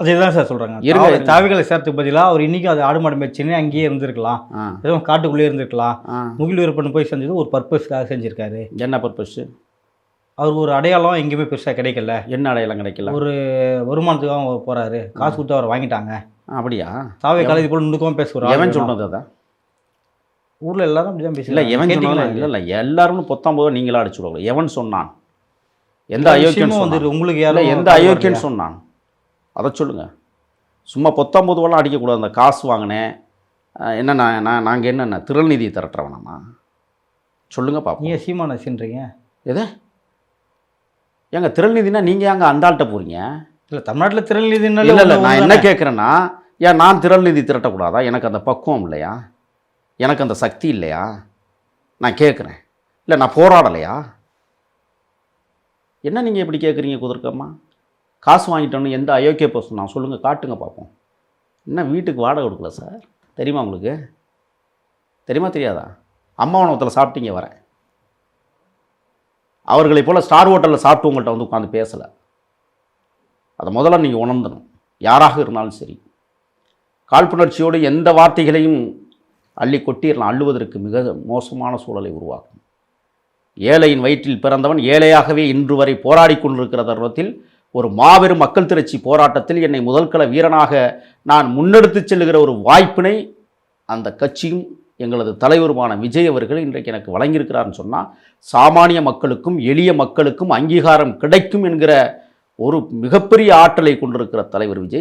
அதேதான் சார் சொல்கிறாங்க. தாவிகளை சேர்த்துக்கு பதிலாக அவர் இன்றைக்கும் அது ஆடு மாடு மேய்ச்சின்னு அங்கேயே இருந்திருக்கலாம், எதுவும் காட்டுக்குள்ளேயே இருந்திருக்கலாம். முகில் விருப்பன் போய் செஞ்சது ஒரு பர்பஸ்க்காக செஞ்சுருக்காரு. என்ன பர்பஸ்ஸு? அவருக்கு ஒரு அடையாளம் எங்கேயுமே பெருசாக கிடைக்கல. என்ன அடையாளம் கிடைக்கல? ஒரு வருமானத்துக்காக போகிறாரு, காசு கொடுத்து அவர் வாங்கிட்டாங்க. அப்படியா? தாவே காலேஜ் போல் நுணுக்கமாக பேசுவார். எவன் சொன்னது அதான்? ஊரில் எல்லாரும் அப்படி தான் பேசல. இல்லை எவன் சொன்னாலும் இல்லை இல்லை எல்லாரும் 19 நீங்களா அடிச்சு விடுவாங்க. எவன் சொன்னான்? எந்த அயோக்கியன் வந்துட்டு உங்களுக்கு யாரும் எந்த அயோக்கியன் சொன்னான் அதை சொல்லுங்கள். சும்மா 19 அடிக்கக்கூடாது. அந்த காசு வாங்கினேன் என்ன நாங்கள் என்னென்ன திருநிதி திரட்டுறவனாமா சொல்லுங்கள் பாப்போம். நீங்கள் சீமான சின்றீங்க எது? ஏங்க திருநிதினா நீங்கள் அங்கே அந்த ஆள்கிட்ட போகிறீங்க? இல்லை தமிழ்நாட்டில் திருநிதி இல்லை இல்லை நான் என்ன கேட்குறேன்னா, ஏன் நான் திருநிதி திரட்டக்கூடாதா? எனக்கு அந்த பக்குவம் இல்லையா? எனக்கு அந்த சக்தி இல்லையா? நான் கேட்குறேன். இல்லை நான் போராடலையா? என்ன நீங்கள் எப்படி கேட்குறீங்க குதிர்க்கம்மா? காசு வாங்கிட்டோன்னு எந்த அயோக்கிய பர்சன் நான் சொல்லுங்கள், காட்டுங்க பார்ப்போம். என்ன வீட்டுக்கு வாடகை கொடுக்கல சார்? தெரியுமா உங்களுக்கு? தெரியுமா தெரியாதா? அம்மாவனத்தில் சாப்பிட்டீங்க வரேன். அவர்களை போல் ஸ்டார் ஹோட்டலில் சாப்பிட்டு உங்கள்கிட்ட வந்து உட்காந்து பேசலை. அதை முதல்ல நீங்கள் உணர்ந்தணும். யாராக இருந்தாலும் சரி, காழ்ப்புணர்ச்சியோடு எந்த வார்த்தைகளையும் அள்ளி கொட்டிடலாம். அள்ளுவதற்கு மிக மோசமான சூழலை உருவாக்கும். ஏழையின் வயிற்றில் பிறந்தவன் ஏழையாகவே இன்று வரை போராடி கொண்டிருக்கிற தருணத்தில் ஒரு மாபெரும் மக்கள் திரட்சி போராட்டத்தில் என்னை முதல்கள வீரனாக நான் முன்னெடுத்து செல்லுகிற ஒரு வாய்ப்பினை அந்த கட்சியும் எங்களது தலைவருமான விஜய் அவர்கள் இன்றைக்கு எனக்கு வழங்கியிருக்கிறார்னு சொன்னால், சாமானிய மக்களுக்கும் எளிய மக்களுக்கும் அங்கீகாரம் கிடைக்கும் என்கிற ஒரு மிகப்பெரிய ஆற்றலை கொண்டிருக்கிற தலைவர் விஜய்.